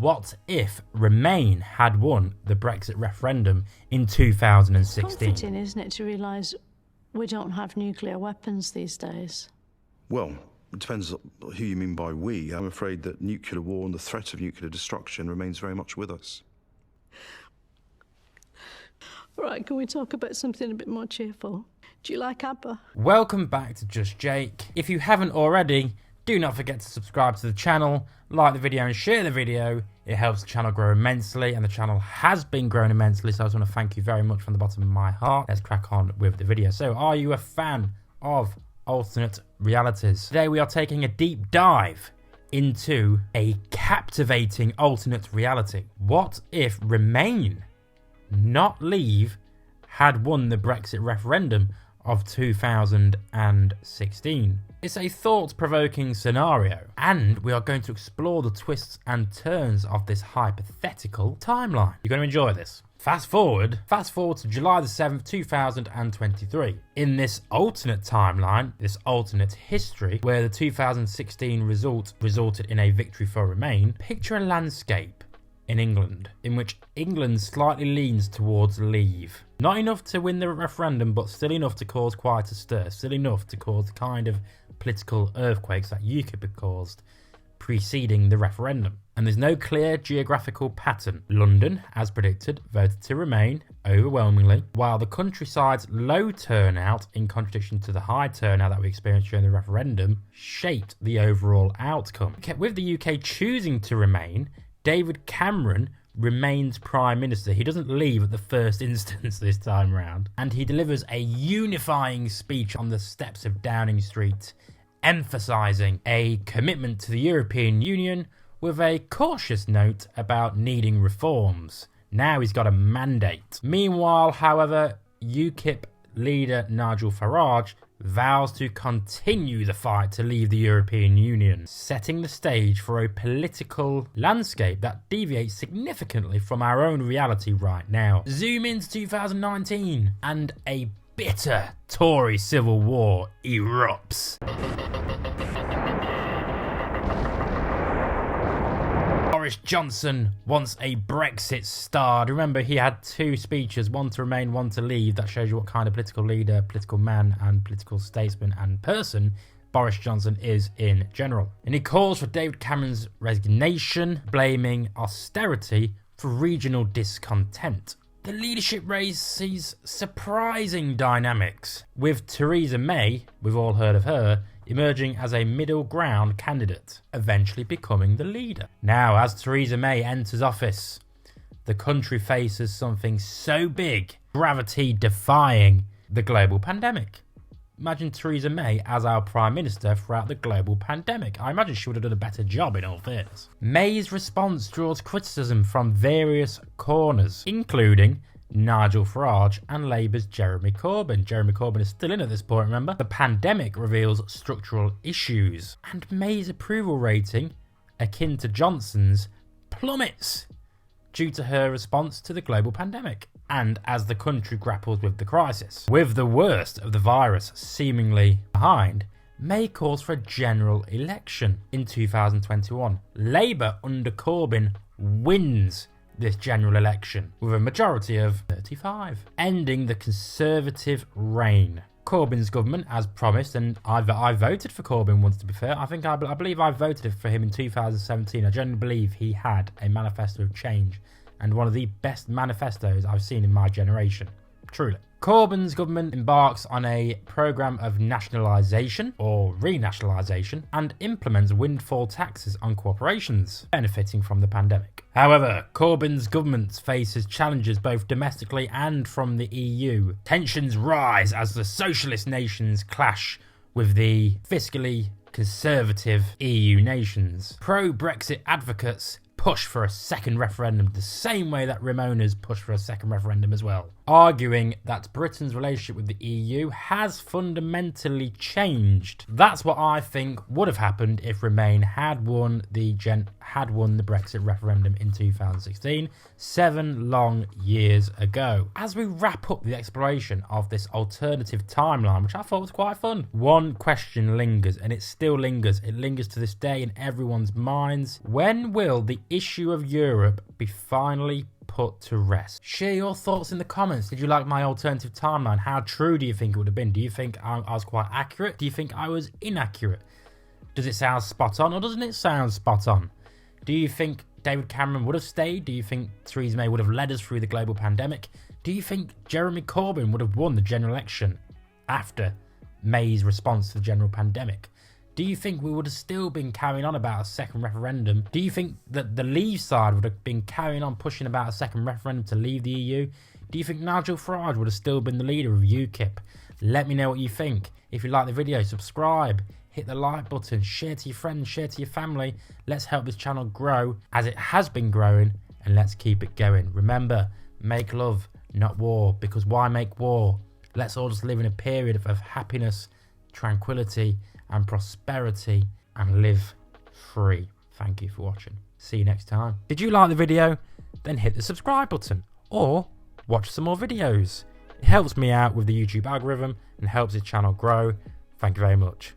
What if Remain had won the Brexit referendum in 2016? It's comforting, isn't it, to realise we don't have nuclear weapons these days? Well, it depends who you mean by we. I'm afraid that nuclear war and the threat of nuclear destruction remains very much with us. Right, can we talk about something a bit more cheerful? Do you like ABBA? Welcome back to Just Jake. If you haven't already, do not forget to subscribe to the channel, like the video and share the video. It helps the channel grow immensely, and the channel has been growing immensely, so I just want to thank you very much from the bottom of my heart. Let's crack on with the video. So, are you a fan of alternate realities? Today we are taking a deep dive into a captivating alternate reality. What if Remain, not Leave, had won the Brexit referendum of 2016? It's a thought-provoking scenario, and we are going to explore the twists and turns of this hypothetical timeline. You're going to enjoy this. Fast forward to July the 7th, 2023. In this alternate timeline, this alternate history, where the 2016 result resulted in a victory for Remain, picture a landscape in England in which England slightly leans towards Leave. Not enough to win the referendum, but still enough to cause quite a stir, still enough to cause the kind of political earthquakes that UKIP had caused preceding the referendum. And there's no clear geographical pattern. London, as predicted, voted to Remain overwhelmingly, while the countryside's low turnout, in contradiction to the high turnout that we experienced during the referendum, shaped the overall outcome. With the UK choosing to Remain, David Cameron remains Prime Minister. He doesn't leave at the first instance this time round, and he delivers a unifying speech on the steps of Downing Street, emphasising a commitment to the European Union with a cautious note about needing reforms. Now he's got a mandate. Meanwhile, however, UKIP leader Nigel Farage vows to continue the fight to leave the European Union, setting the stage for a political landscape that deviates significantly from our own reality right now. Zoom into 2019, and a bitter Tory civil war erupts. Boris Johnson wants a Brexit star. Remember, he had two speeches, one to Remain, one to Leave. That shows you what kind of political leader, political man and political statesman and person Boris Johnson is in general. And he calls for David Cameron's resignation, blaming austerity for regional discontent. The leadership race sees surprising dynamics, with Theresa May, we've all heard of her, emerging as a middle ground candidate, eventually becoming the leader. Now, as Theresa May enters office, the country faces something so big, gravity-defying the global pandemic. Imagine Theresa May as our Prime Minister throughout the global pandemic. I imagine she would have done a better job, in all fairness. May's response draws criticism from various corners, including Nigel Farage and Labour's Jeremy Corbin. Jeremy Corbin is still in at this point, remember? The pandemic reveals structural issues, and May's approval rating, akin to Johnson's, plummets due to her response to the global pandemic, and as the country grapples with the crisis. With the worst of the virus seemingly behind, May calls for a general election in 2021. Labour under Corbin wins this general election with a majority of 35, ending the Conservative reign. Corbyn's government, as promised, and I voted for Corbyn once, to be fair. I believe I voted for him in 2017. I genuinely believe he had a manifesto of change, and one of the best manifestos I've seen in my generation. Truly. Corbyn's government embarks on a programme of nationalisation or renationalisation and implements windfall taxes on corporations benefiting from the pandemic. However, Corbyn's government faces challenges both domestically and from the EU. Tensions rise as the socialist nations clash with the fiscally conservative EU nations. Pro-Brexit advocates push for a second referendum the same way that Ramona's pushed for a second referendum as well. arguing that Britain's relationship with the EU has fundamentally changed. That's what I think would have happened if Remain had won the Brexit referendum in 2016, 7 long years ago. As we wrap up the exploration of this alternative timeline, which I thought was quite fun, one question lingers, and it still lingers. It lingers to this day in everyone's minds. When will the issue of Europe be finally put to rest? Share your thoughts in the comments. Did you like my alternative timeline? How true do you think it would have been? Do you think I was quite accurate? Do you think I was inaccurate? Does it sound spot on or doesn't it sound spot on? Do you think David Cameron would have stayed? Do you think Theresa May would have led us through the global pandemic? Do you think Jeremy Corbin would have won the general election after May's response to the general pandemic? Do you think we would have still been carrying on about a second referendum? Do you think that the Leave side would have been carrying on pushing about a second referendum to leave the EU? Do you think Nigel Farage would have still been the leader of UKIP? Let me know what you think. If you like the video, subscribe, hit the like button, share to your friends, share to your family. Let's help this channel grow as it has been growing, and let's keep it going. Remember, make love, not war, because why make war? Let's all just live in a period of happiness, tranquility, and prosperity, and live free. Thank you for watching. See you next time. Did you like the video? Then hit the subscribe button or watch some more videos. It helps me out with the YouTube algorithm and helps the channel grow. Thank you very much.